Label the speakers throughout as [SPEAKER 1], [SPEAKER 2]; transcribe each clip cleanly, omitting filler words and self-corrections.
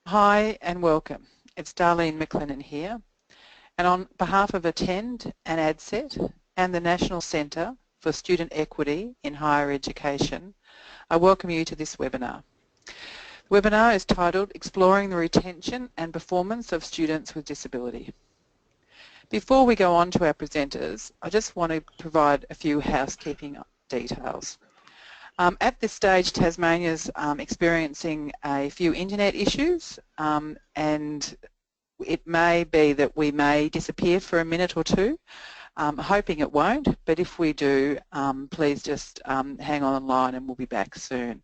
[SPEAKER 1] Hi and welcome. It's Darlene McLennan here, and on behalf of Attend and ADSET and the National Centre for Student Equity in Higher Education, I welcome you to this webinar. The webinar is titled Exploring the Retention and Performance of Students with Disability. Before we go on to our presenters, I just want to provide a few housekeeping details. At this stage, Tasmania is experiencing a few internet issues, and it may be that we may disappear for a minute or two. Hoping it won't, but if we do, please just hang on the line and we'll be back soon.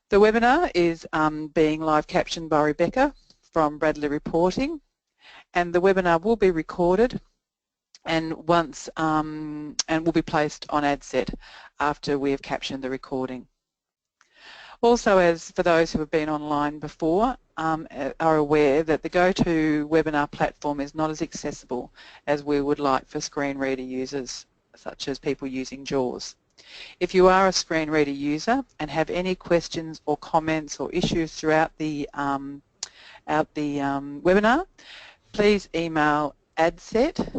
[SPEAKER 1] The webinar is being live captioned by Rebecca from Bradley Reporting, and the webinar will be recorded and will be placed on ADSET after we have captioned the recording. Also, as for those who have been online before, are aware that the GoToWebinar platform is not as accessible as we would like for screen reader users, such as people using JAWS. If you are a screen reader user and have any questions or comments or issues throughout the webinar, please email ADSET,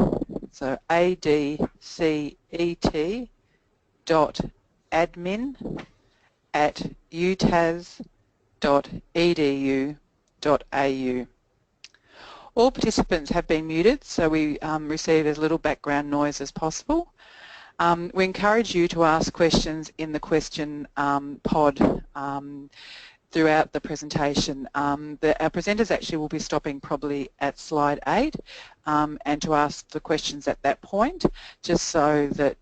[SPEAKER 1] so adset.admin@utas.edu.au. All participants have been muted, so we receive as little background noise as possible. We encourage you to ask questions in the question pod throughout the presentation. Our presenters actually will be stopping probably at slide 8 and to ask the questions at that point, just so that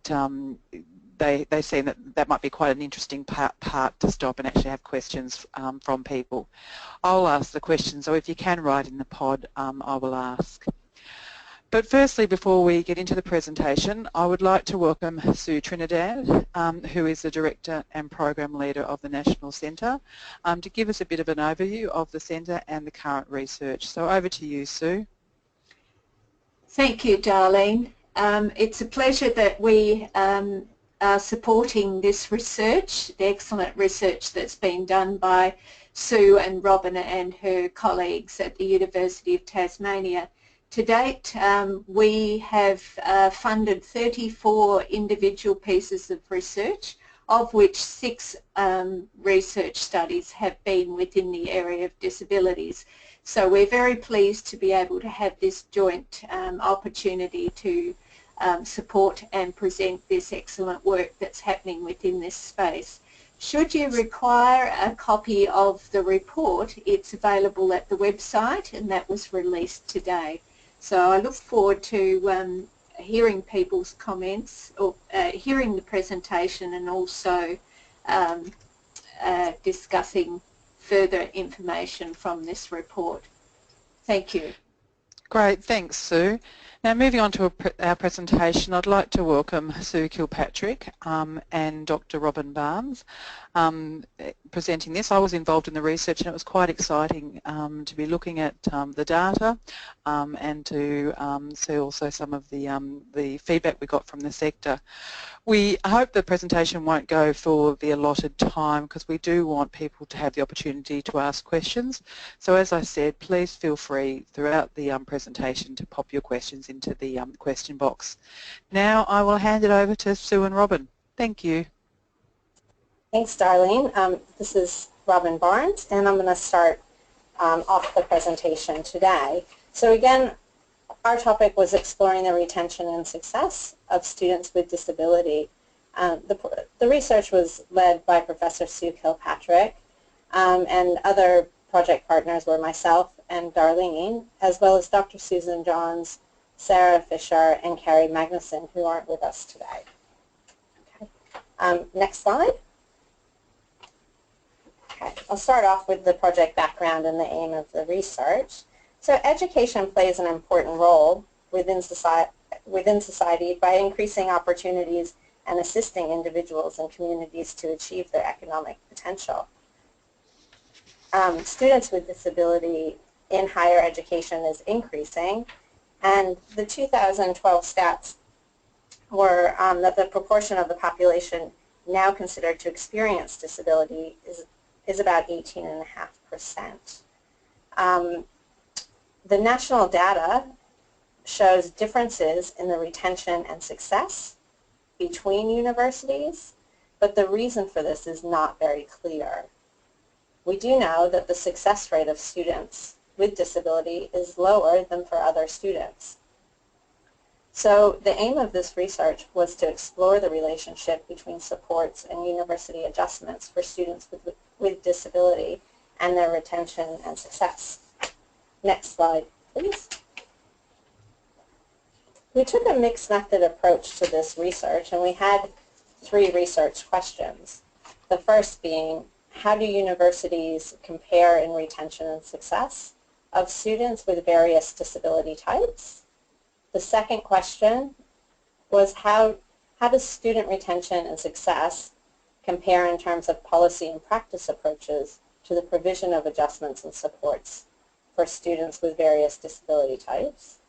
[SPEAKER 1] they see that might be quite an interesting part to stop and actually have questions from people. I'll ask the questions, so if you can write in the pod, I will ask. But firstly, before we get into the presentation, I would like to welcome Sue Trinidad, who is the Director and Program Leader of the National Centre, to give us a bit of an overview of the Centre and the current research. So over to you, Sue.
[SPEAKER 2] Thank you, Darlene. It's a pleasure that we are supporting this research, the excellent research that's been done by Sue and Robin and her colleagues at the University of Tasmania. To date, we have funded 34 individual pieces of research, of which 6 research studies have been within the area of disabilities. So we're very pleased to be able to have this joint opportunity to support and present this excellent work that's happening within this space. Should you require a copy of the report, it's available at the website, and that was released today. So I look forward to hearing people's comments, or hearing the presentation, and also discussing further information from this report. Thank you.
[SPEAKER 1] Great, thanks, Sue. Now moving on to our presentation, I'd like to welcome Sue Kilpatrick and Dr. Robin Barnes presenting this. I was involved in the research and it was quite exciting to be looking at the data and to see also some of the feedback we got from the sector. We hope the presentation won't go for the allotted time because we do want people to have the opportunity to ask questions. So as I said, please feel free throughout the presentation to pop your questions into the question box. Now I will hand it over to Sue and Robin. Thank you.
[SPEAKER 3] Thanks, Darlene. This is Robin Barnes, and I'm going to start off the presentation today. So again, our topic was exploring the retention and success of students with disability. The research was led by Professor Sue Kilpatrick, and other project partners were myself and Darlene, as well as Dr. Susan Johns, Sarah Fisher, and Carrie Magnuson, who aren't with us today. Okay. Next slide. Okay. I'll start off with the project background and the aim of the research. So education plays an important role within society by increasing opportunities and assisting individuals and communities to achieve their economic potential. Students with disability in higher education is increasing, and the 2012 stats were that the proportion of the population now considered to experience disability is about 18.5%. The national data shows differences in the retention and success between universities, but the reason for this is not very clear. We do know that the success rate of students with disability is lower than for other students. So the aim of this research was to explore the relationship between supports and university adjustments for students with disability and their retention and success. Next slide, please. We took a mixed method approach to this research, and we had 3 research questions. The first being, how do universities compare in retention and success of students with various disability types? The second question was, how does student retention and success compare in terms of policy and practice approaches to the provision of adjustments and supports for students with various disability types?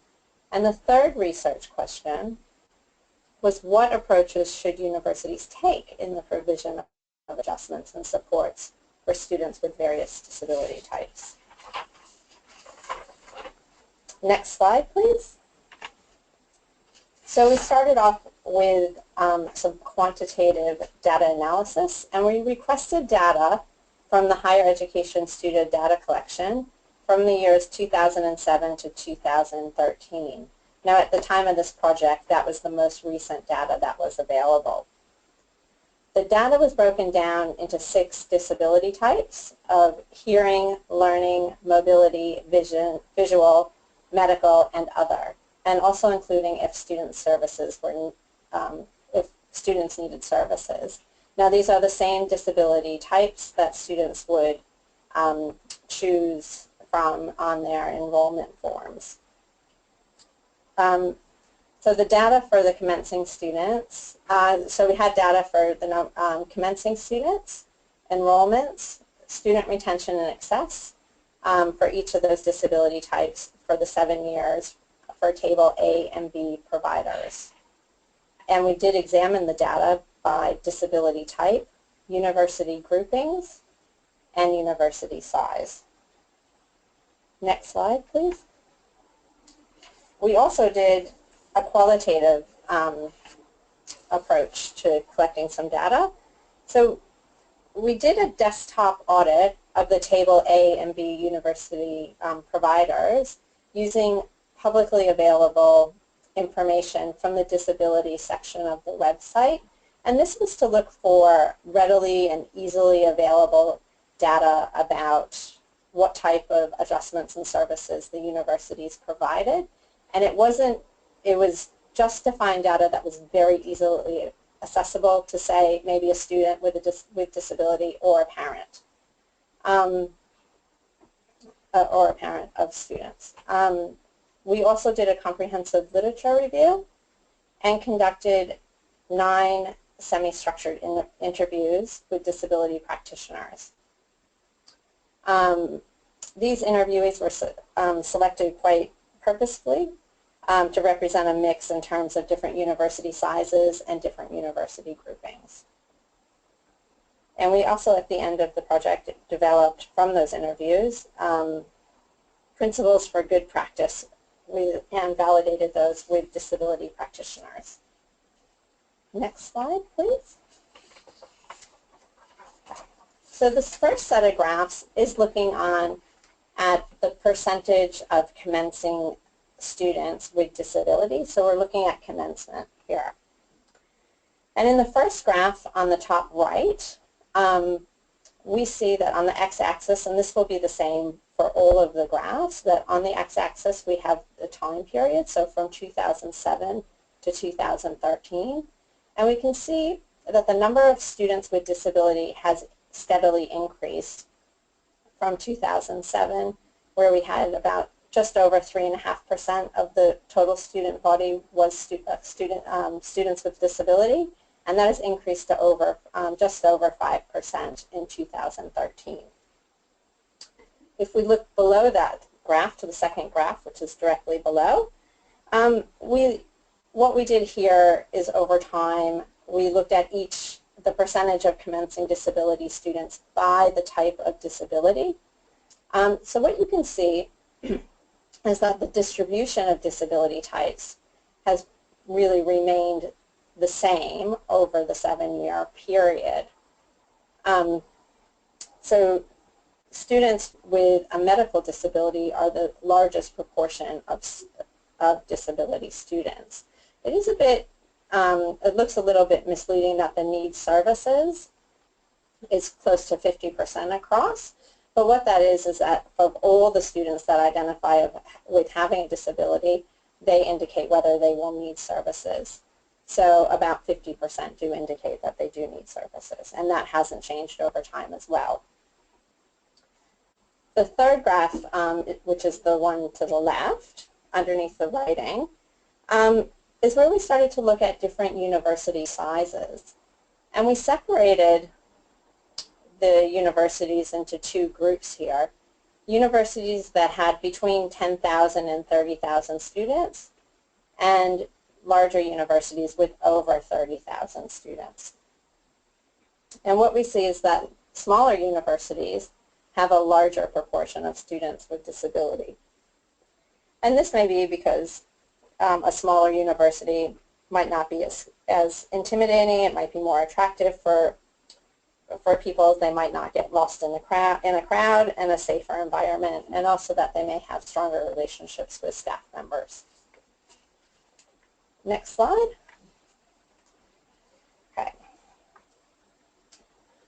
[SPEAKER 3] And the third research question was, what approaches should universities take in the provision of adjustments and supports for students with various disability types? Next slide, please. So we started off with some quantitative data analysis, and we requested data from the higher education student data collection from the years 2007 to 2013. Now, at the time of this project, that was the most recent data that was available. The data was broken down into 6 disability types of hearing, learning, mobility, vision, visual, medical, and other, and also including if student services were, if students needed services. Now, these are the same disability types that students would choose from on their enrollment forms. So the data for the commencing students, so we had data for the commencing students, enrollments, student retention and access for each of those disability types for the 7 years for Table A and B providers. And we did examine the data by disability type, university groupings, and university size. Next slide, please. We also did a qualitative approach to collecting some data. So we did a desktop audit of the Table A and B university providers using publicly available information from the disability section of the website. And this was to look for readily and easily available data about what type of adjustments and services the universities provided. And it was just to find data that was very easily accessible to, say, maybe a student with disability or a parent of students. We also did a comprehensive literature review and conducted 9 semi-structured interviews with disability practitioners. These interviewees were selected quite purposefully to represent a mix in terms of different university sizes and different university groupings. And we also, at the end of the project, developed from those interviews principles for good practice and validated those with disability practitioners. Next slide, please. So this first set of graphs is looking at the percentage of commencing students with disability. So we're looking at commencement here. And in the first graph on the top right, we see that on the x-axis, and this will be the same for all of the graphs, that on the x-axis we have the time period, so from 2007 to 2013. And we can see that the number of students with disability has steadily increased from 2007, where we had about just over 3.5% of the total student body was students with disability, and that has increased to just over 5% in 2013. If we look below that graph to the second graph, which is directly below, what we did here is over time we looked at the percentage of commencing disability students by the type of disability. So what you can see is that the distribution of disability types has really remained the same over the 7-year period. So students with a medical disability are the largest proportion of disability students. It is a bit, it looks a little bit misleading that the needs services is close to 50% across. But what that is that of all the students that identify with having a disability, they indicate whether they will need services. So about 50% do indicate that they do need services, and that hasn't changed over time as well. The third graph, which is the one to the left, underneath the writing, is where we started to look at different university sizes. And we separated the universities into two groups here. Universities that had between 10,000 and 30,000 students, and larger universities with over 30,000 students. And what we see is that smaller universities have a larger proportion of students with disability. And this may be because a smaller university might not be as intimidating. It might be more attractive for people. They might not get lost in a crowd, and a safer environment, and also that they may have stronger relationships with staff members. Next slide. Okay.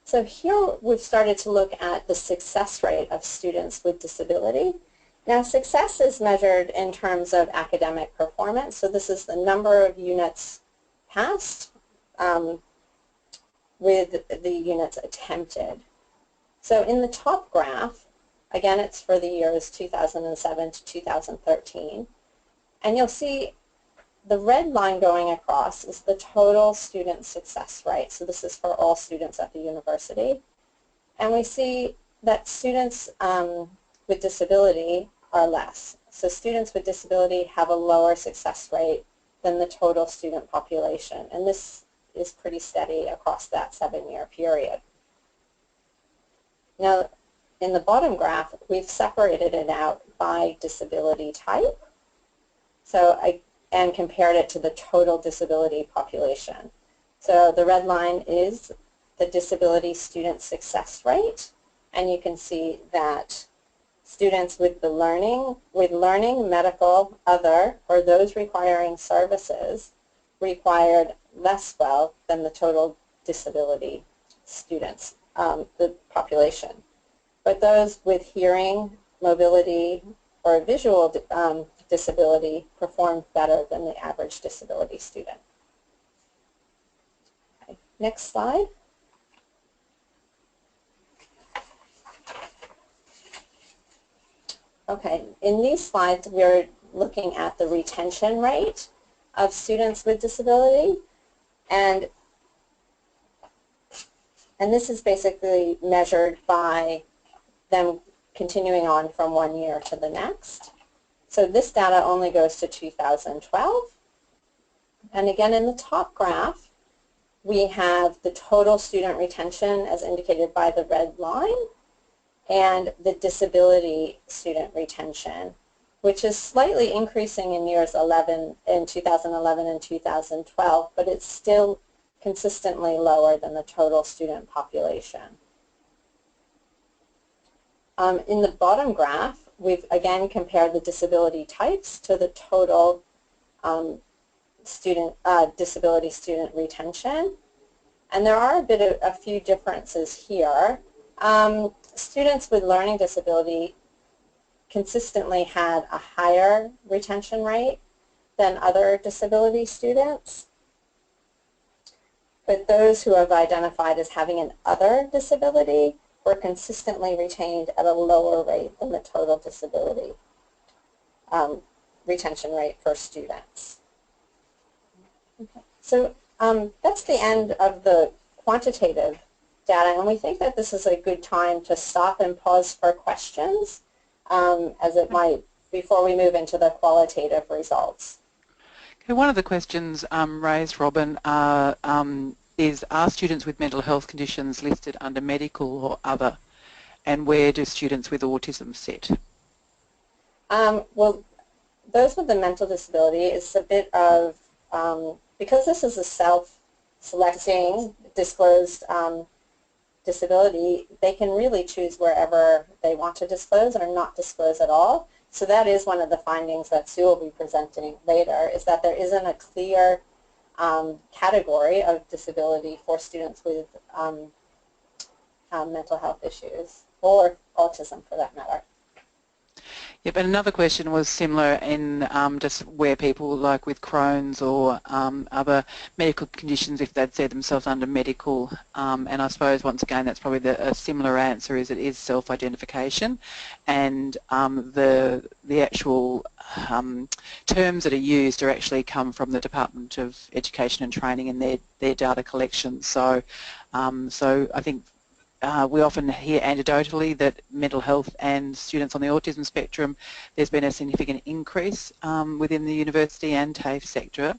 [SPEAKER 3] So here we've started to look at the success rate of students with disability. Now, success is measured in terms of academic performance. So this is the number of units passed with the units attempted. So in the top graph, again, it's for the years 2007 to 2013, and you'll see the red line going across is the total student success rate. So this is for all students at the university. And we see that students with disability are less. So students with disability have a lower success rate than the total student population. And this is pretty steady across that 7-year period. Now, in the bottom graph, we've separated it out by disability type. And compared it to the total disability population. So the red line is the disability student success rate, and you can see that students with learning, medical, other, or those requiring services required less well than the total disability students, the population. But those with hearing, mobility, or visual disability performed better than the average disability student. Okay, next slide. Okay, in these slides we're looking at the retention rate of students with disability, and this is basically measured by them continuing on from one year to the next. So this data only goes to 2012. And again, in the top graph, we have the total student retention as indicated by the red line, and the disability student retention, which is slightly increasing in years 2011 and 2012, but it's still consistently lower than the total student population. In the bottom graph, we've again compared the disability types to the total disability student retention, and there are a few differences here. Students with learning disability consistently had a higher retention rate than other disability students, but those who have identified as having an other disability were consistently retained at a lower rate than the total disability retention rate for students. So that's the end of the quantitative data, and we think that this is a good time to stop and pause for questions as it might before we move into the qualitative results.
[SPEAKER 1] Okay, one of the questions raised, Robin, is, are students with mental health conditions listed under medical or other? and where do students with autism sit?
[SPEAKER 3] Well, those with the mental disability is a bit of, because this is a self-selecting, disclosed disability, they can really choose wherever they want to disclose or not disclose at all. So that is one of the findings that Sue will be presenting later, is that there isn't a clear category of disability for students with mental health issues, or autism for that matter.
[SPEAKER 1] Yep, and another question was similar in just where people like with Crohn's or other medical conditions, if they'd set themselves under medical, and I suppose once again that's probably a similar answer, is it is self-identification, and the actual terms that are used are actually come from the Department of Education and Training and their data collection. So, so I think we often hear anecdotally that mental health and students on the autism spectrum, there's been a significant increase within the university and TAFE sector,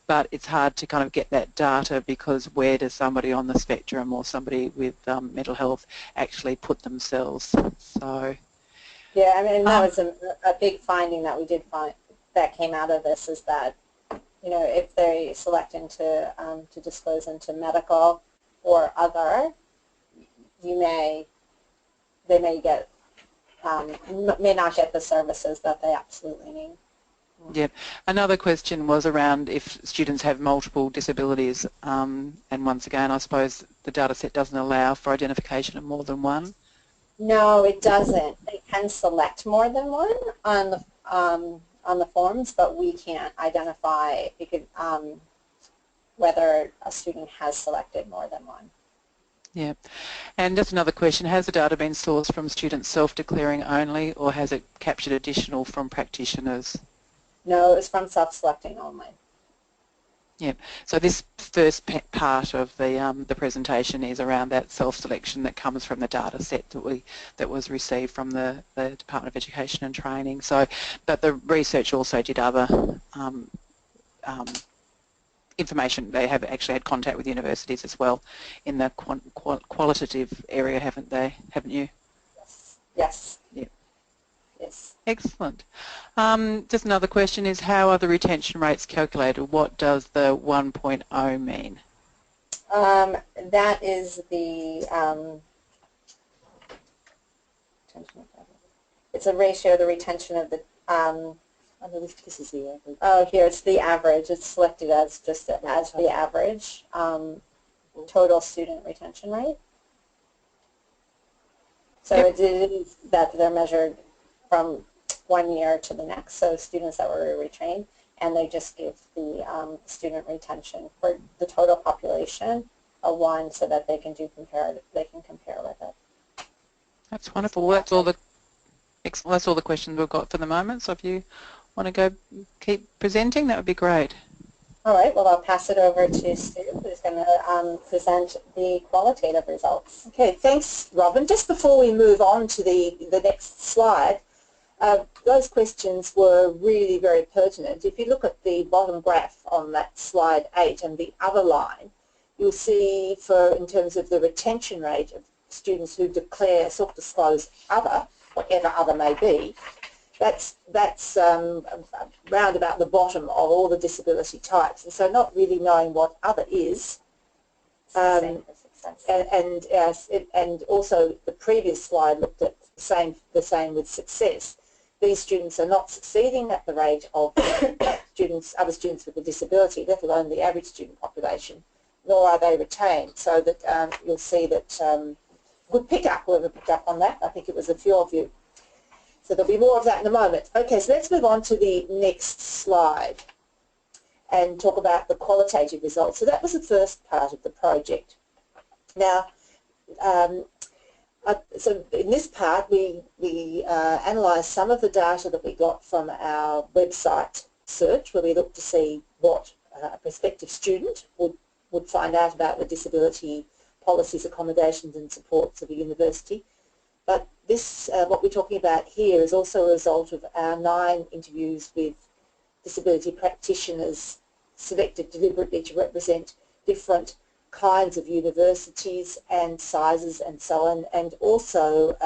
[SPEAKER 1] but it's hard to kind of get that data because where does somebody on the spectrum or somebody with mental health actually put themselves? So,
[SPEAKER 3] yeah, I mean, that was a big finding that we did find that came out of this, is that, you know, if they select into to disclose into medical or other, they may get may not get the services that they absolutely need.
[SPEAKER 1] Yep. Another question was around if students have multiple disabilities, and once again, I suppose the data set doesn't allow for identification of more than one.
[SPEAKER 3] No, it doesn't. They can select more than one on the forms, but we can't identify whether a student has selected more than one.
[SPEAKER 1] Yeah. And just another question, has the data been sourced from students self-declaring only, or has it captured additional from practitioners?
[SPEAKER 3] No, it was from self-selecting only.
[SPEAKER 1] Yep. So this first part of the presentation is around that self-selection that comes from the data set that was received from the Department of Education and Training. So, but the research also did other information. They have actually had contact with universities as well in the qualitative area, haven't they? Haven't you?
[SPEAKER 3] Yes. Yes.
[SPEAKER 1] Yep.
[SPEAKER 3] Yes.
[SPEAKER 1] Excellent. Just another question is, how are the retention rates calculated? What does the 1.0 mean?
[SPEAKER 3] That is the it's a ratio of the retention of the this is the average. Oh, here it's the average. It's selected as just as the average total student retention rate. So it is that they're measured from 1 year to the next. So students that were retrained, and they just give the student retention for the total population a 1, so that they can compare with it.
[SPEAKER 1] That's wonderful. Well, that's all the questions we've got for the moment. So if you want to go keep presenting, that would be great.
[SPEAKER 3] All right. Well, I'll pass it over to Stu, who's going to present the qualitative results.
[SPEAKER 4] Okay. Thanks, Robin. Just before we move on to the next slide, those questions were really very pertinent. If you look at the bottom graph on that slide 8 and the other line, you'll see in terms of the retention rate of students who declare self-disclose other, whatever other may be, that's round about the bottom of all the disability types. And so not really knowing what other is, and also the previous slide looked at the same with success. These students are not succeeding at the rate of other students with a disability, let alone the average student population, nor are they retained. So that you'll see that good pickup, whoever picked up on that. I think it was a few of you. So there'll be more of that in a moment. Okay, so let's move on to the next slide and talk about the qualitative results. So that was the first part of the project. Now, so in this part, we analysed some of the data that we got from our website search, where we looked to see what a prospective student would find out about the disability policies, accommodations and supports of a university. But this, what we're talking about here, is also a result of our 9 interviews with disability practitioners selected deliberately to represent different kinds of universities and sizes and so on, and also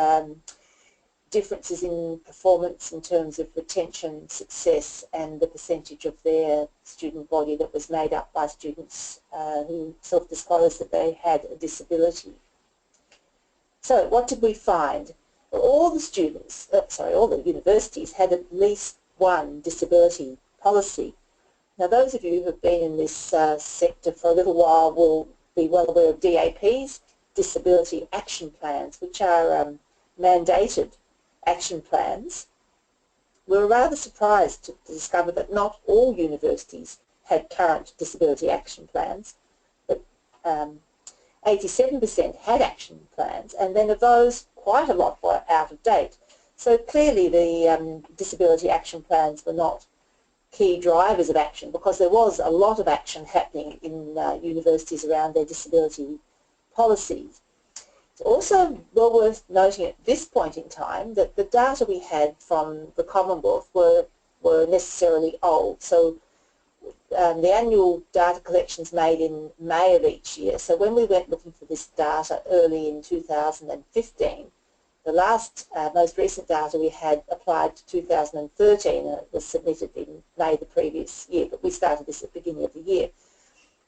[SPEAKER 4] differences in performance in terms of retention, success, and the percentage of their student body that was made up by students who self-disclosed that they had a disability. So what did we find? Well, all the universities had at least one disability policy. Now those of you who have been in this sector for a little while will be well aware of DAPs, Disability Action Plans, which are mandated action plans. We were rather surprised to discover that not all universities had current disability action plans, but 87% had action plans, and then of those, quite a lot were out of date. So clearly the disability action plans were not key drivers of action, because there was a lot of action happening in universities around their disability policies. It's also well worth noting at this point in time that the data we had from the Commonwealth were necessarily old. So the annual data collections made in May of each year. So when we went looking for this data early in 2015, the last, most recent data we had applied to 2013, and it was submitted in May the previous year, but we started this at the beginning of the year.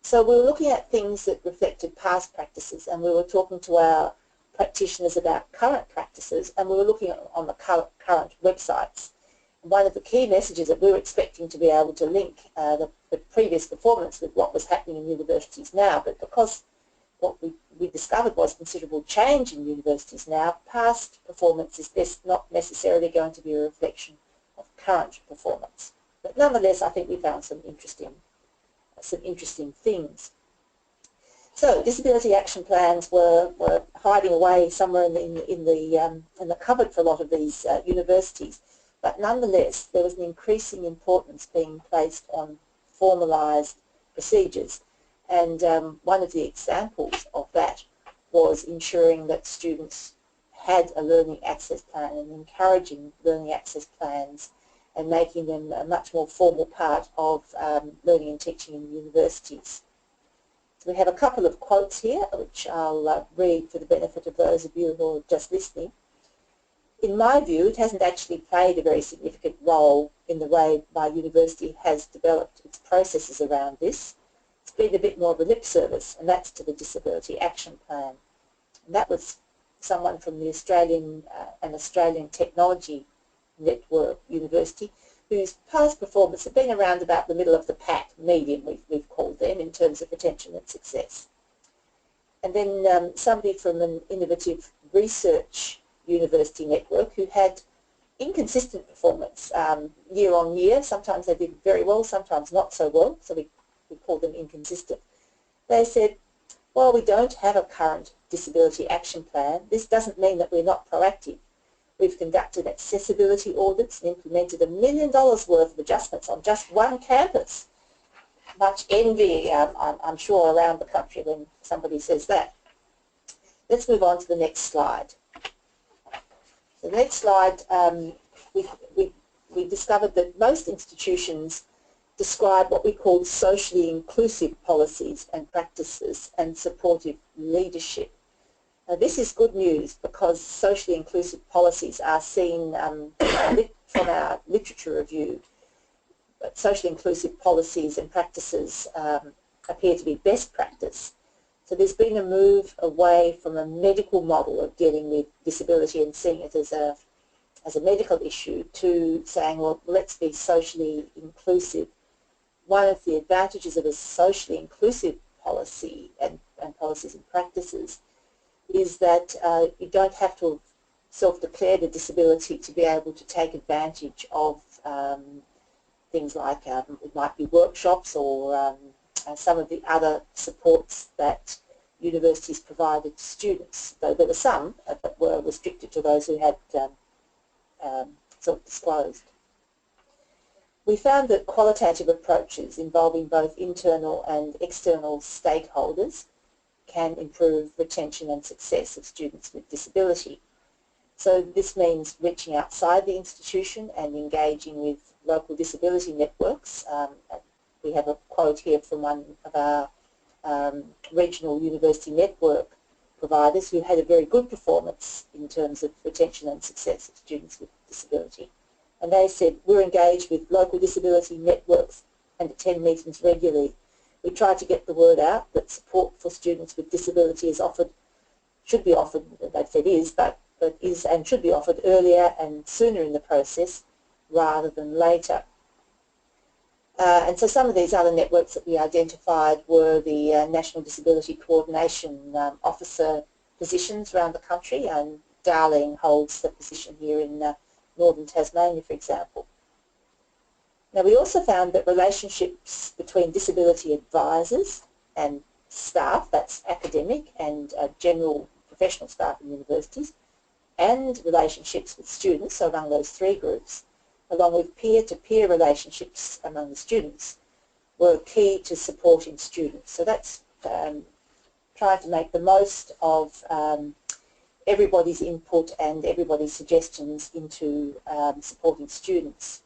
[SPEAKER 4] So we were looking at things that reflected past practices, and we were talking to our practitioners about current practices, and we were looking on the current websites. One of the key messages that we were expecting to be able to link the previous performance with what was happening in universities now, but because what we discovered was considerable change in universities now, past performance is not necessarily going to be a reflection of current performance. But nonetheless, I think we found some interesting things. So disability action plans were hiding away somewhere in the cupboard for a lot of these universities, but nonetheless there was an increasing importance being placed on formalised procedures. And one of the examples of that was ensuring that students had a learning access plan and encouraging learning access plans and making them a much more formal part of learning and teaching in universities. So we have a couple of quotes here, which I'll read for the benefit of those of you who are just listening. In my view, it hasn't actually played a very significant role in the way my university has developed its processes around this. It's been a bit more of a lip service, and that's to the Disability Action Plan. And that was someone from the Australian Technology Network University, whose past performance had been around about the middle of the pack, medium we've called them, in terms of retention and success. And then somebody from an innovative research university network who had inconsistent performance year on year. Sometimes they did very well, sometimes not so well, so we call them inconsistent. They said, while we don't have a current disability action plan, this doesn't mean that we're not proactive. We've conducted accessibility audits and implemented $1 million worth of adjustments on just one campus. Much envy, I'm sure, around the country when somebody says that. Let's move on to the next slide. The next slide, we discovered that most institutions describe what we call socially inclusive policies and practices and supportive leadership. Now, this is good news because socially inclusive policies are seen from our literature review. But socially inclusive policies and practices appear to be best practice. So there's been a move away from a medical model of dealing with disability and seeing it as a medical issue to saying, well, let's be socially inclusive. One of the advantages of a socially inclusive policy and policies and practices is that you don't have to self-declare a disability to be able to take advantage of things like it might be workshops or some of the other supports that universities provided to students, though there were some that were restricted to those who had self-disclosed. We found that qualitative approaches involving both internal and external stakeholders can improve retention and success of students with disability. So this means reaching outside the institution and engaging with local disability networks. We have a quote here from one of our regional university network providers who had a very good performance in terms of retention and success of students with disability. And they said, we're engaged with local disability networks and attend meetings regularly. We try to get the word out that support for students with disability is offered, should be offered, they've said is, but is and should be offered earlier and sooner in the process rather than later. And so some of these other networks that we identified were the National Disability Coordination Officer positions around the country, and Darlene holds the position here in Northern Tasmania, for example. Now, we also found that relationships between disability advisors and staff, that's academic and general professional staff in universities, and relationships with students, so among those three groups, along with peer-to-peer relationships among the students, were key to supporting students. So that's trying to make the most of everybody's input and everybody's suggestions into supporting students.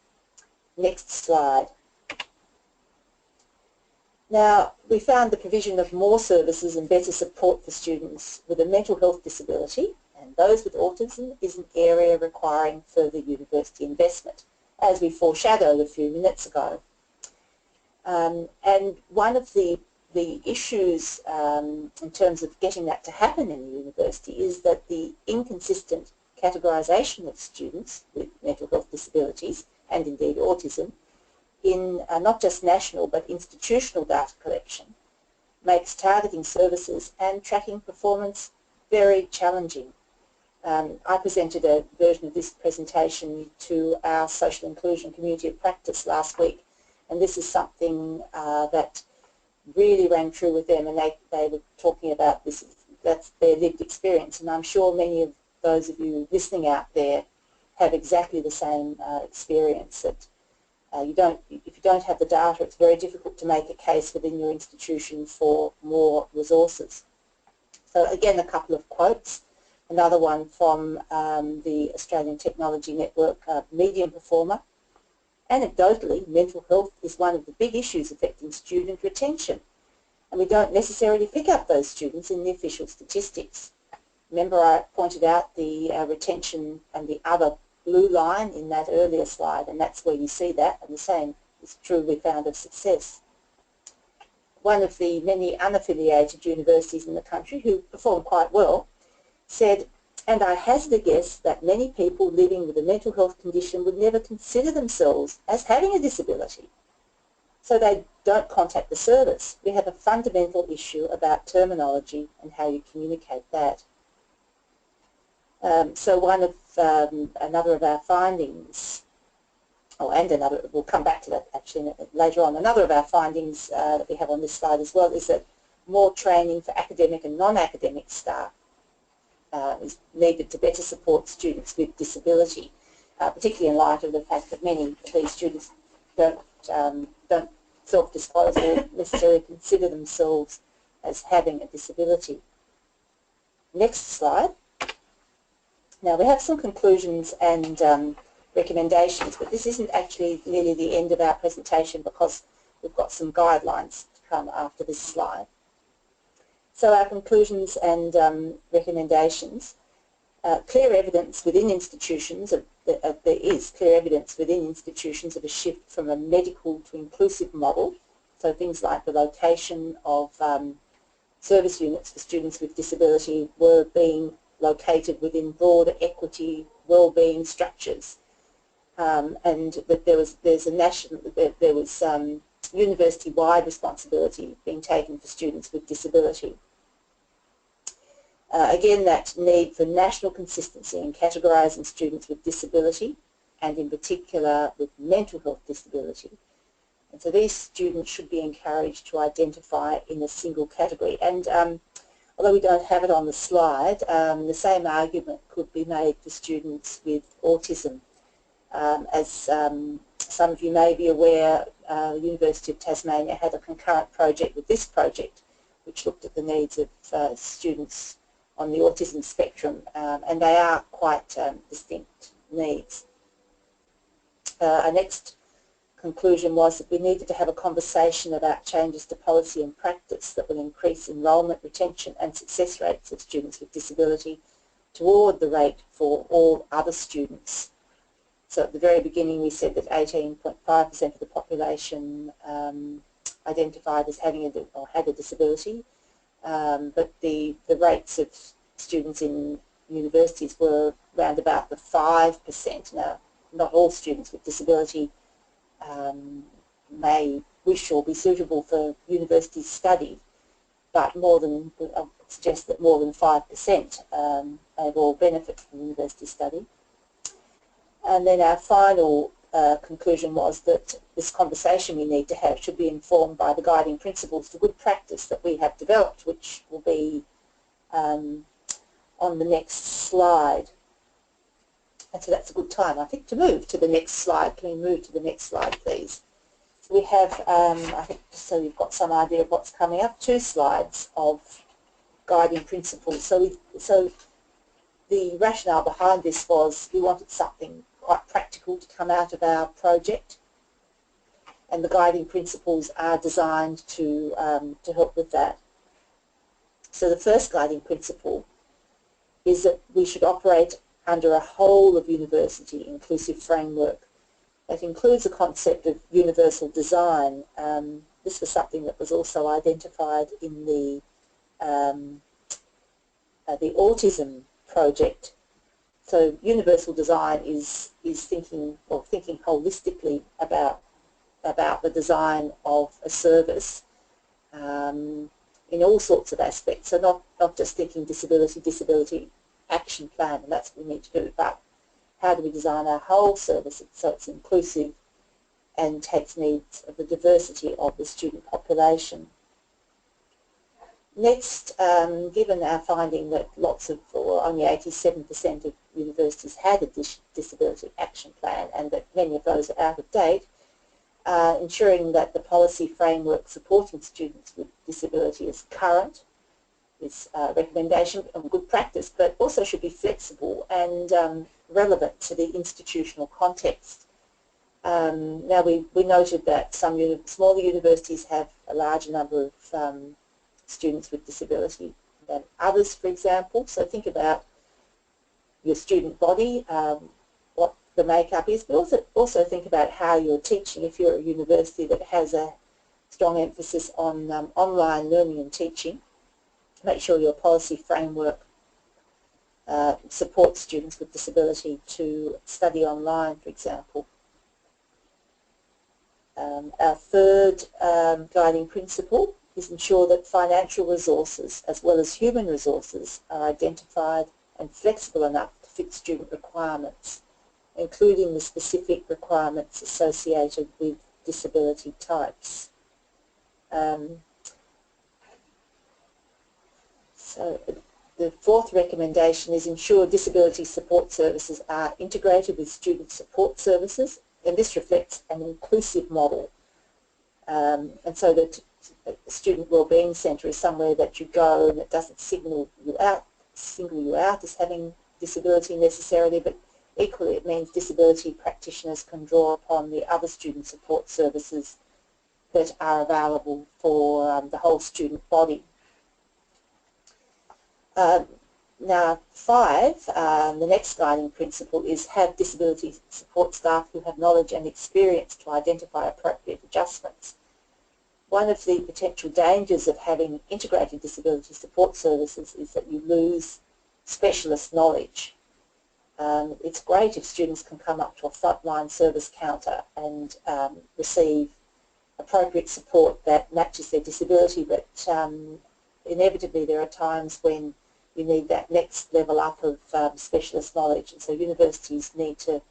[SPEAKER 4] Next slide. Now, we found the provision of more services and better support for students with a mental health disability and those with autism is an area requiring further university investment, as we foreshadowed a few minutes ago. And one of the issues in terms of getting that to happen in the university is that the inconsistent categorisation of students with mental health disabilities and indeed autism in not just national but institutional data collection makes targeting services and tracking performance very challenging. I presented a version of this presentation to our social inclusion community of practice last week, and this is something that really rang true with them, and they were talking about this, that's their lived experience, and I'm sure many of those of you listening out there have exactly the same experience, that if you don't have the data, it's very difficult to make a case within your institution for more resources. So again, a couple of quotes. Another one from the Australian Technology Network Medium Performer. Anecdotally, mental health is one of the big issues affecting student retention, and we don't necessarily pick up those students in the official statistics. Remember, I pointed out the retention and the other blue line in that earlier slide, and that's where you see that, and the same is true we found of success. One of the many unaffiliated universities in the country who performed quite well said, and I hazard a guess that many people living with a mental health condition would never consider themselves as having a disability, so they don't contact the service. We have a fundamental issue about terminology and how you communicate that. So one of another of our findings, and another, we'll come back to that actually later on, another of our findings that we have on this slide as well is that more training for academic and non-academic staff is needed to better support students with disability, particularly in light of the fact that many of these students don't self-disclose or necessarily consider themselves as having a disability. Next slide. Now, we have some conclusions and recommendations, but this isn't actually really the end of our presentation because we've got some guidelines to come after this slide. So our conclusions and recommendations, clear evidence within institutions, there is clear evidence within institutions of a shift from a medical to inclusive model, so things like the location of service units for students with disability were being located within broader equity wellbeing structures, and that there was university-wide responsibility being taken for students with disability. Again, that need for national consistency in categorising students with disability, and in particular with mental health disability. And so these students should be encouraged to identify in a single category. And although we don't have it on the slide, the same argument could be made for students with autism. As some of you may be aware, the University of Tasmania had a concurrent project with this project, which looked at the needs of students on the autism spectrum, and they are quite distinct needs. Our next conclusion was that we needed to have a conversation about changes to policy and practice that will increase enrolment, retention and success rates of students with disability toward the rate for all other students. So at the very beginning we said that 18.5% of the population identified as having or had a disability, but the rates of students in universities were around about the 5%. Now, not all students with disability may wish or be suitable for university study, but I would suggest that more than 5% may all benefit from university study. And then our final conclusion was that this conversation we need to have should be informed by the guiding principles for good practice that we have developed, which will be on the next slide. And so that's a good time, I think, to move to the next slide. Can we move to the next slide, please? So we have, I think, just so you've got some idea of what's coming up, 2 slides of guiding principles. So the rationale behind this was we wanted something quite practical to come out of our project, and the guiding principles are designed to help with that. So the first guiding principle is that we should operate under a whole of university inclusive framework that includes a concept of universal design. This was something that was also identified in the autism project. So universal design is thinking holistically about the design of a service in all sorts of aspects. So not just thinking disability action plan, and that's what we need to do, but how do we design our whole service so it's inclusive and takes needs of the diversity of the student population. Next, given our finding that only 87% of universities had a disability action plan and that many of those are out of date, ensuring that the policy framework supporting students with disability is current, is recommendation of good practice, but also should be flexible and relevant to the institutional context. Now we noted that some smaller universities have a larger number of students with disability than others, for example. So think about your student body, what the makeup is, but also think about how you're teaching. If you're a university that has a strong emphasis on online learning and teaching, make sure your policy framework supports students with disability to study online, for example. Our third guiding principle is ensure that financial resources as well as human resources are identified and flexible enough to fit student requirements, including the specific requirements associated with disability types. So the fourth recommendation is ensure disability support services are integrated with student support services, and this reflects an inclusive model. And so that a student wellbeing centre is somewhere that you go and it doesn't single you out as having disability necessarily, but equally it means disability practitioners can draw upon the other student support services that are available for the whole student body. Now 5, the next guiding principle is have disability support staff who have knowledge and experience to identify appropriate adjustments. One of the potential dangers of having integrated disability support services is that you lose specialist knowledge. It's great if students can come up to a frontline service counter and receive appropriate support that matches their disability, but inevitably there are times when you need that next level up of specialist knowledge, and so universities need to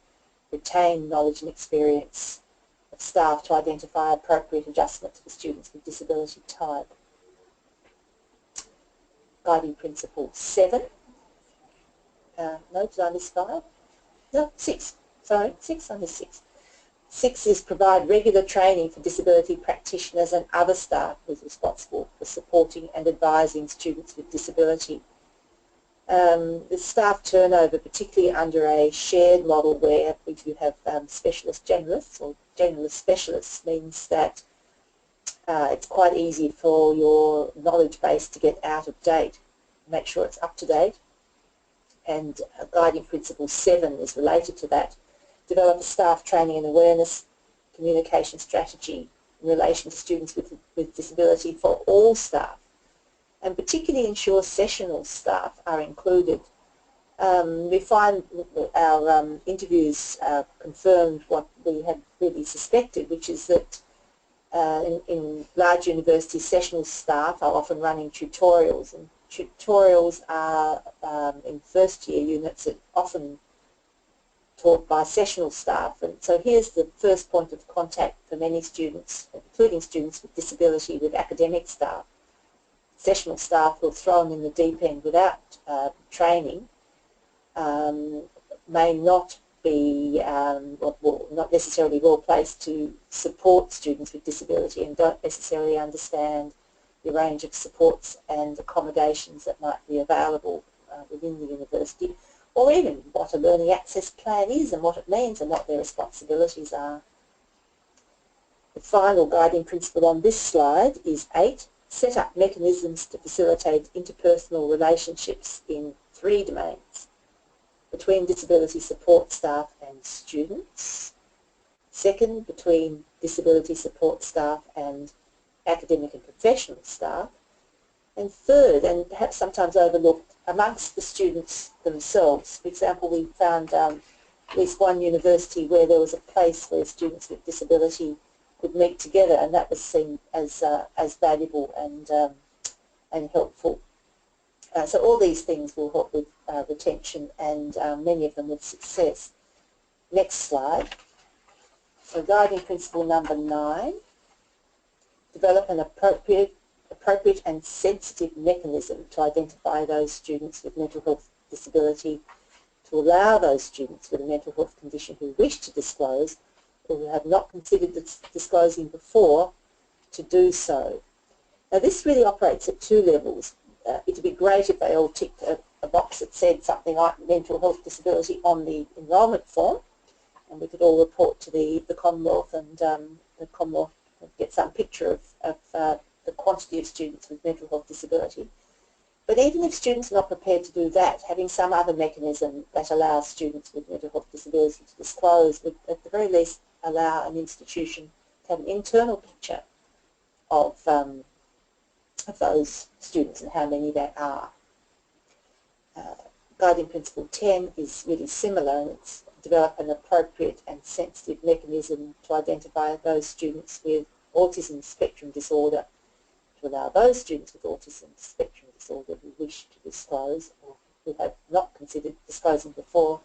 [SPEAKER 4] retain knowledge and experience of staff to identify appropriate adjustments for students with disability type. Guiding principle 7. No, did I miss 5? No, 6. Sorry, 6, I missed 6. 6 is provide regular training for disability practitioners and other staff who is responsible for supporting and advising students with disability. The staff turnover, particularly under a shared model where we do have specialist generalists or generalist specialists, means that it's quite easy for your knowledge base to get out of date. Make sure it's up to date. And guiding principle 7 is related to that. Develop a staff training and awareness communication strategy in relation to students with disability for all staff, and particularly ensure sessional staff are included. We find our interviews confirmed what we had really suspected, which is that in large universities, sessional staff are often running tutorials, and tutorials are in first year units that often taught by sessional staff. And so here's the first point of contact for many students, including students with disability, with academic staff. Sessional staff who are thrown in the deep end without training may not be not necessarily well placed to support students with disability and don't necessarily understand the range of supports and accommodations that might be available within the university, or even what a learning access plan is and what it means and what their responsibilities are. The final guiding principle on this slide is 8. Set up mechanisms to facilitate interpersonal relationships in 3 domains: between disability support staff and students. Second, between disability support staff and academic and professional staff. And third, and perhaps sometimes overlooked, amongst the students themselves. For example, we found at least one university where there was a place where students with disability could meet together, and that was seen as valuable and helpful. So all these things will help with retention and many of them with success. Next slide. So guiding principle number 9, develop an appropriate and sensitive mechanism to identify those students with mental health disability, to allow those students with a mental health condition who wish to disclose or who have not considered disclosing before to do so. Now this really operates at 2 levels. It would be great if they all ticked a box that said something like mental health disability on the enrolment form, and we could all report to the Commonwealth, and the Commonwealth would get some picture of the quantity of students with mental health disability. But even if students are not prepared to do that, having some other mechanism that allows students with mental health disability to disclose would at the very least allow an institution to have an internal picture of those students and how many there are. Guiding principle 10 is really similar, and it's develop an appropriate and sensitive mechanism to identify those students with autism spectrum disorder, to allow those students with autism spectrum disorder who wish to disclose or who have not considered disclosing before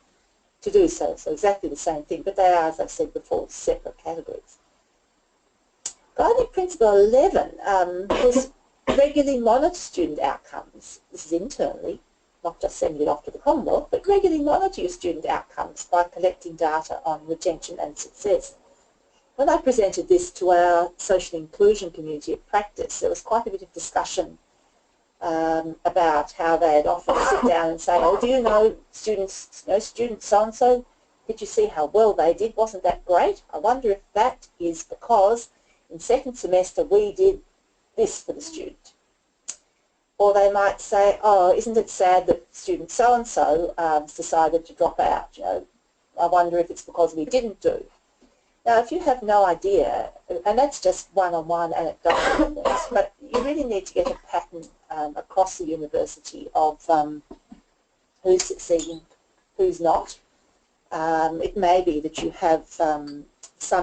[SPEAKER 4] to do so. So exactly the same thing, but they are, as I've said before, separate categories. Guiding principle 11 was regularly monitor student outcomes. This is internally, not just sending it off to the Commonwealth, but regularly monitor your student outcomes by collecting data on retention and success. When I presented this to our social inclusion community of practice, there was quite a bit of discussion about how they'd often sit down and say, oh, do you know student so-and-so? Did you see how well they did? Wasn't that great? I wonder if that is because in second semester we did this for the student. Or they might say, oh, isn't it sad that student so-and-so decided to drop out? You know, I wonder if it's because we didn't do. Now, if you have no idea, and that's just one-on-one anecdotal evidence, but you really need to get a pattern across the university of who's succeeding, who's not. It may be that you have some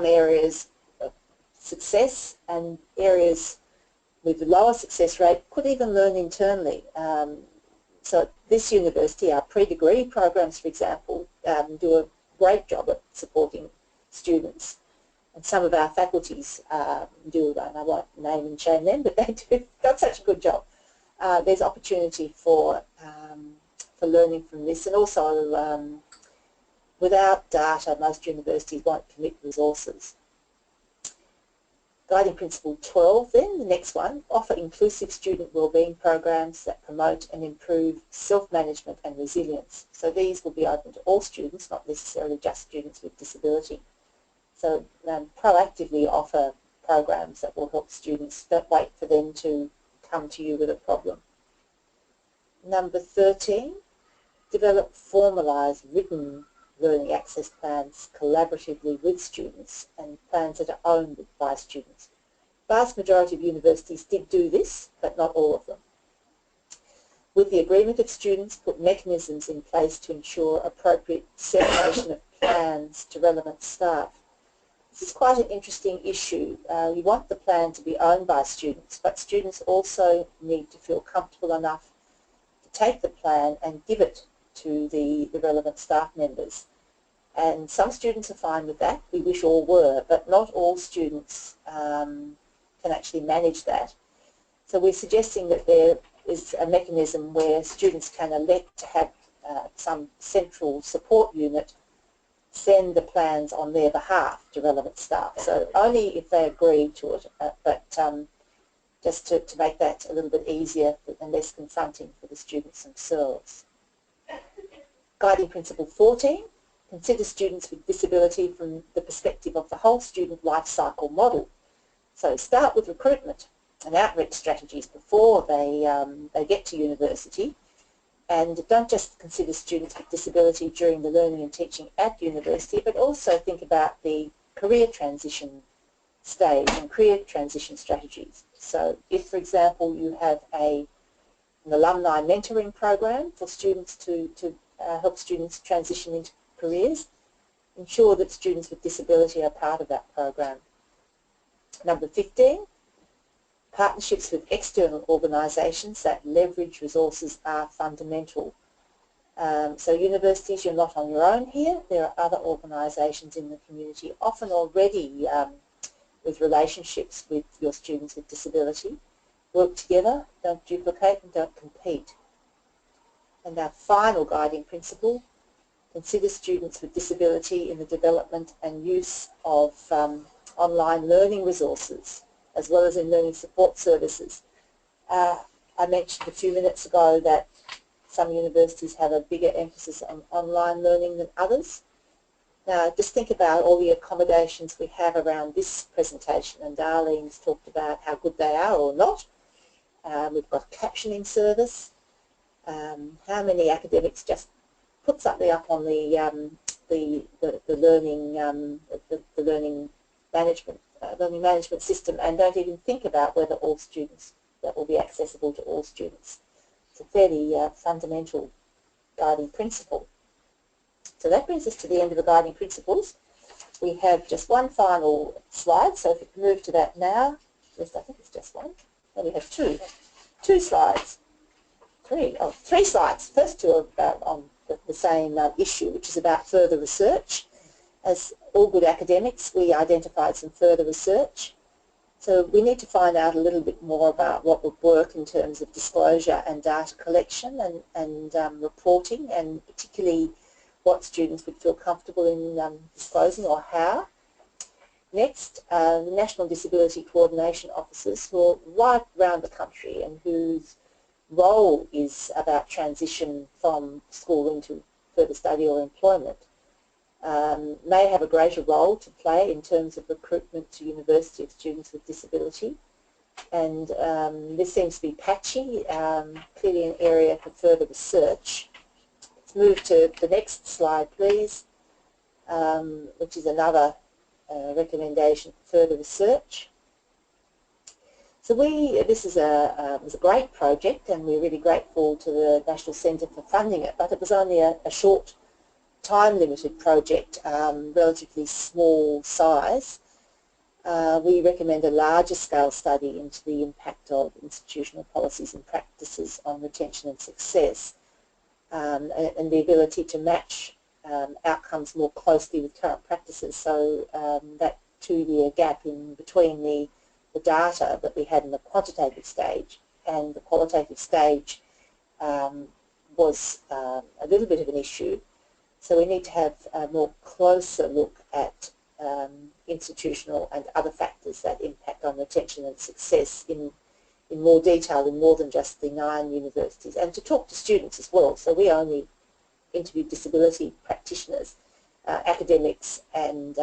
[SPEAKER 4] areas of success and areas with a lower success rate could even learn internally. So at this university, our pre-degree programs, for example, do a great job at supporting students, and some of our faculties do, and I won't name and shame them, but they do got such a good job. There's opportunity for learning from this, and also without data most universities won't commit resources. Guiding Principle 12 then, the next one, offer inclusive student wellbeing programs that promote and improve self-management and resilience. So these will be open to all students, not necessarily just students with disability. So proactively offer programs that will help students. Don't wait for them to come to you with a problem. Number 13, develop formalised written learning access plans collaboratively with students and plans that are owned by students. Vast majority of universities did do this, but not all of them. With the agreement of students, put mechanisms in place to ensure appropriate separation of plans to relevant staff. This is quite an interesting issue. You want the plan to be owned by students, but students also need to feel comfortable enough to take the plan and give it to the relevant staff members. And some students are fine with that. We wish all were, but not all students can actually manage that. So we're suggesting that there is a mechanism where students can elect to have some central support unit send the plans on their behalf to relevant staff. So only if they agree to it, but just to make that a little bit easier and less confronting for the students themselves. Guiding Principle 14, consider students with disability from the perspective of the whole student life cycle model. So start with recruitment and outreach strategies before they get to university, and don't just consider students with disability during the learning and teaching at university, but also think about the career transition stage and career transition strategies. So if, for example, you have an alumni mentoring program for students to help students transition into careers, ensure that students with disability are part of that program. Number 15, partnerships with external organisations that leverage resources are fundamental. So universities, you're not on your own here. There are other organisations in the community, often already with relationships with your students with disability. Work together, don't duplicate and don't compete. And our final guiding principle, consider students with disability in the development and use of online learning resources, as well as in learning support services. I mentioned a few minutes ago that some universities have a bigger emphasis on online learning than others. Now just think about all the accommodations we have around this presentation, and Darlene's talked about how good they are or not. We've got a captioning service. How many academics just put something up on the learning management system and don't even think about whether all students, that will be accessible to all students. It's a fairly fundamental guiding principle. So that brings us to the end of the guiding principles. We have just one final slide, so if you can move to that now. Yes, I think it's just one. No, we have two slides. Three slides. First two are about on the same issue, which is about further research. As all good academics, we identified some further research. So we need to find out a little bit more about what would work in terms of disclosure and data collection and reporting, and particularly what students would feel comfortable in disclosing or how. Next, the National Disability Coordination Officers who are right around the country and whose role is about transition from school into further study or employment, may have a greater role to play in terms of recruitment to university of students with disability. And this seems to be patchy, clearly an area for further research. Let's move to the next slide, please, which is another recommendation for further research. So this was a great project, and we're really grateful to the National Centre for funding it, but it was only a short time-limited project, relatively small size. We recommend a larger scale study into the impact of institutional policies and practices on retention and success, and the ability to match outcomes more closely with current practices. So that 2-year gap in between the data that we had in the quantitative stage and the qualitative stage was a little bit of an issue. So we need to have a more closer look at institutional and other factors that impact on retention and success in more detail in more than just the 9 universities, and to talk to students as well. So we only interview disability practitioners, academics and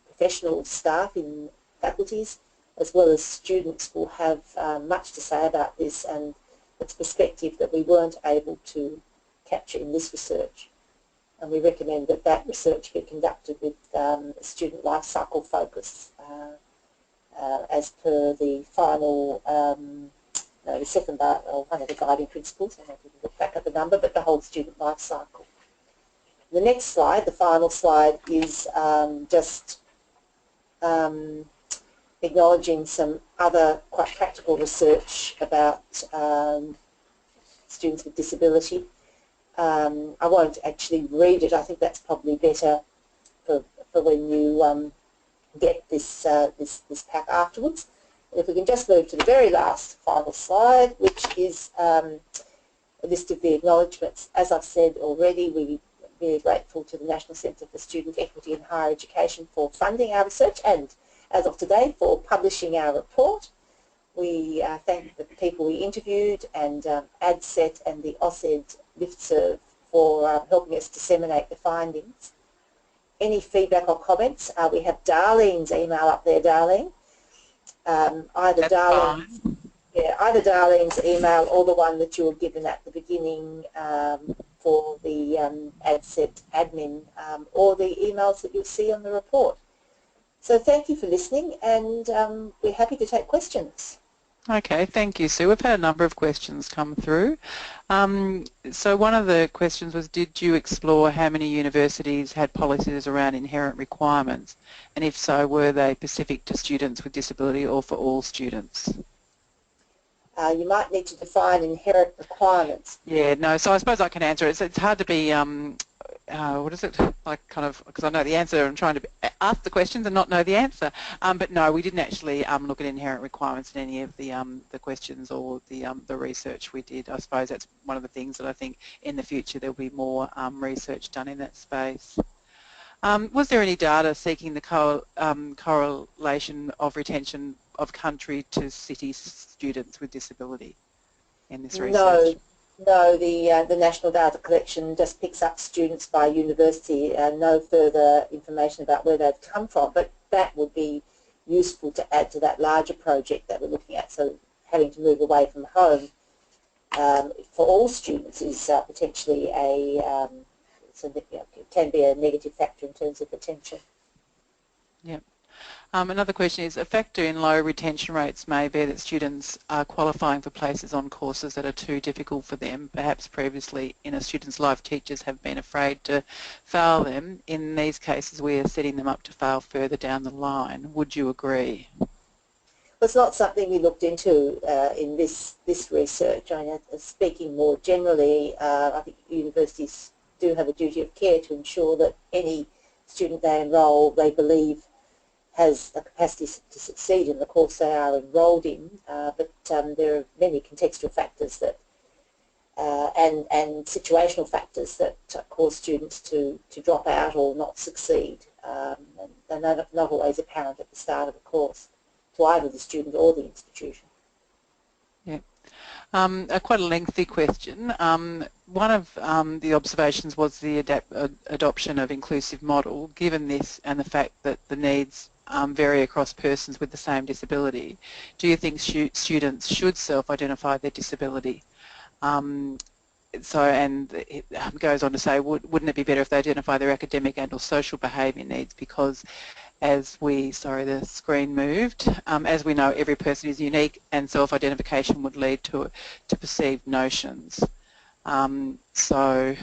[SPEAKER 4] professional staff in faculties, as well as students will have much to say about this, and it's perspective that we weren't able to capture in this research. And we recommend that that research be conducted with student life cycle focus as per the final, the second bar, or one of the guiding principles. I didn't look back at the number, but the whole student life cycle. The next slide, the final slide, is just acknowledging some other quite practical research about students with disability. I won't actually read it. I think that's probably better for when you get this pack afterwards. If we can just move to the very last final slide, which is a list of the acknowledgements. As I've said already, we're very grateful to the National Centre for Student Equity in Higher Education for funding our research, and as of today for publishing our report. We thank the people we interviewed, and ADSET and the AusEd LiftServe for helping us disseminate the findings. Any feedback or comments? We have Darlene's email up there, Darlene. Either Darlene's email or the one that you were given at the beginning for the ADSET admin, or the emails that you'll see on the report. So thank you for listening, and we're happy to take questions.
[SPEAKER 1] Okay, thank you, Sue. We've had a number of questions come through. So one of the questions was, did you explore how many universities had policies around inherent requirements? And if so, were they specific to students with disability or for all students?
[SPEAKER 4] You might need to define inherent requirements.
[SPEAKER 1] Yeah, no, so I suppose I can answer it. It's hard to be, what is it, like kind of, because I know the answer, I'm trying to ask the questions and not know the answer. But no, we didn't actually look at inherent requirements in any of the questions or the research we did. I suppose that's one of the things that I think in the future there'll be more research done in that space. Was there any data seeking the correlation of retention of country to city students with disability in this research?
[SPEAKER 4] No, the national data collection just picks up students by university and no further information about where they've come from, but that would be useful to add to that larger project that we're looking at. So having to move away from home for all students is potentially can be a negative factor in terms of retention.
[SPEAKER 1] Yep. Another question is, a factor in low retention rates may be that students are qualifying for places on courses that are too difficult for them. Perhaps previously in a student's life, teachers have been afraid to fail them. In these cases, we are setting them up to fail further down the line. Would you agree?
[SPEAKER 4] Well, it's not something we looked into in this research. I mean, speaking more generally, I think universities do have a duty of care to ensure that any student they enrol, they believe has the capacity to succeed in the course they are enrolled in, but there are many contextual factors that and situational factors that cause students to drop out or not succeed. And they're not always apparent at the start of the course to either the student or the institution.
[SPEAKER 1] Yeah. Quite a lengthy question. One of the observations was the adoption of inclusive model. Given this and the fact that the needs vary across persons with the same disability, do you think students should self-identify their disability? And it goes on to say, wouldn't it be better if they identify their academic and or social behaviour needs? Because as we, the screen moved, as we know, every person is unique, and self-identification would lead to perceived notions. So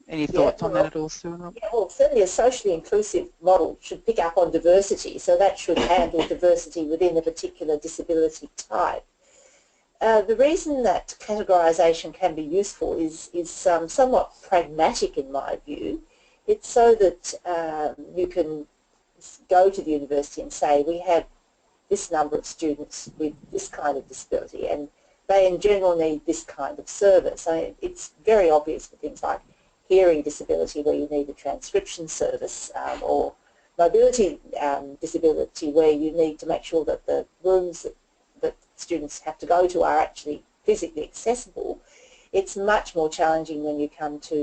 [SPEAKER 1] any thoughts on that at all, Sue?
[SPEAKER 4] Yeah, well, certainly a socially inclusive model should pick up on diversity, so that should handle diversity within a particular disability type. The reason that categorisation can be useful is somewhat pragmatic in my view. It's so that you can go to the university and say, we have this number of students with this kind of disability and they in general need this kind of service. I mean, it's very obvious for things like hearing disability where you need a transcription service or mobility disability, where you need to make sure that the rooms that students have to go to are actually physically accessible, it's much more challenging when you come to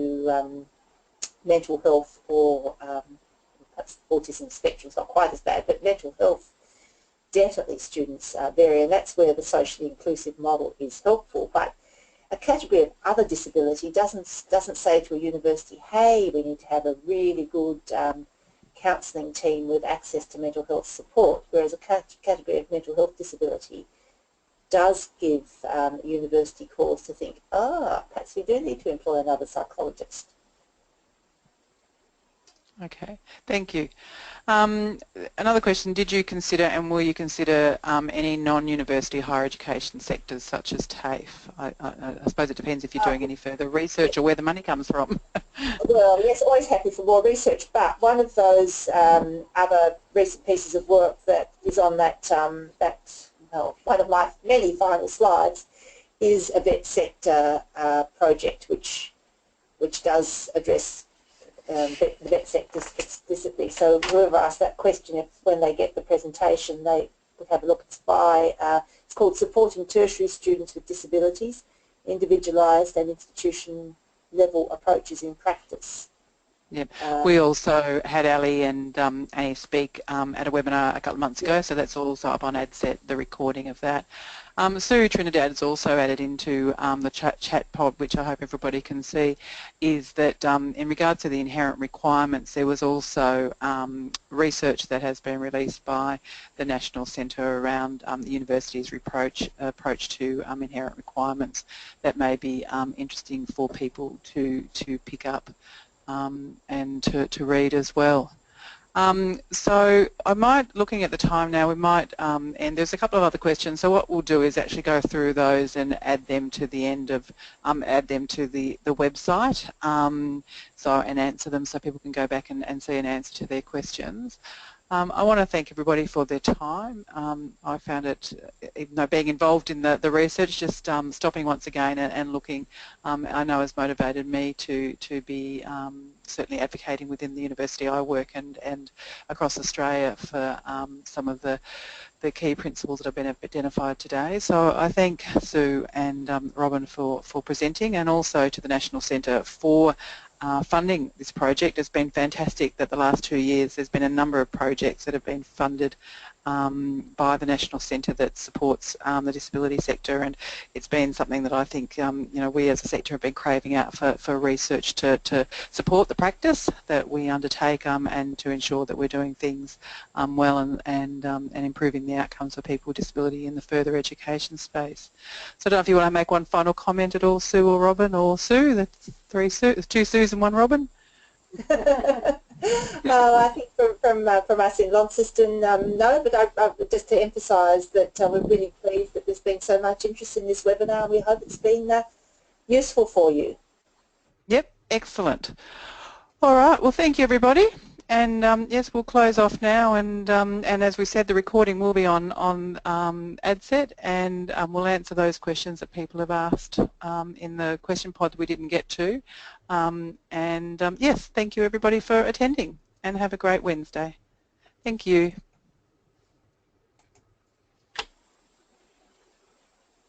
[SPEAKER 4] mental health or autism spectrum is not quite as bad, but mental health, definitely students vary, and that's where the socially inclusive model is helpful. But a category of other disability doesn't say to a university, hey, we need to have a really good counselling team with access to mental health support, whereas a category of mental health disability does give a university cause to think, perhaps we do need to employ another psychologist.
[SPEAKER 1] Okay, thank you. Another question, did you consider and will you consider any non-university higher education sectors such as TAFE? I suppose it depends if you're doing any further research or where the money comes from.
[SPEAKER 4] Well, yes, always happy for more research, but one of those other recent pieces of work that is on that, one of my many final slides is a vet sector project which does address the vet sector explicitly. So whoever asked that question, if when they get the presentation they would have a look. It's called Supporting Tertiary Students with Disabilities, Individualised and Institution Level Approaches in Practice.
[SPEAKER 1] Yep. We also had Ali and Annie speak at a webinar a couple of months ago, so that's also up on AdSet, the recording of that. Sue Trinidad has also added into the chat pod, which I hope everybody can see, is that in regards to the inherent requirements, there was also research that has been released by the National Centre around the university's approach to inherent requirements that may be interesting for people to pick up and to read as well. So I might, looking at the time now, we might, and there's a couple of other questions, so what we'll do is actually go through those and add them to the end of, add them to the website, and answer them so people can go back and see an answer to their questions. I want to thank everybody for their time. I found it, even though being involved in the research, just stopping once again and looking, I know has motivated me to be certainly advocating within the university I work and across Australia for some of the key principles that have been identified today. So I thank Sue and Robin for presenting, and also to the National Centre for funding this project. It's been fantastic that the last 2 years there's been a number of projects that have been funded by the National Centre that supports the disability sector, and it's been something that I think we as a sector have been craving out for research to support the practice that we undertake and to ensure that we're doing things well and improving the outcomes for people with disability in the further education space. So I don't know if you want to make one final comment at all, Sue or Robin, or Sue, that's two Sues and one Robin.
[SPEAKER 4] I think from us in Launceston, no, but just to emphasise that we're really pleased that there's been so much interest in this webinar, and we hope it's been useful for you.
[SPEAKER 1] Yep, excellent. All right, well thank you everybody, and yes, we'll close off now, and as we said, the recording will be on AdSet, and we'll answer those questions that people have asked in the question pod that we didn't get to. Yes, thank you everybody for attending, and have a great Wednesday. Thank you.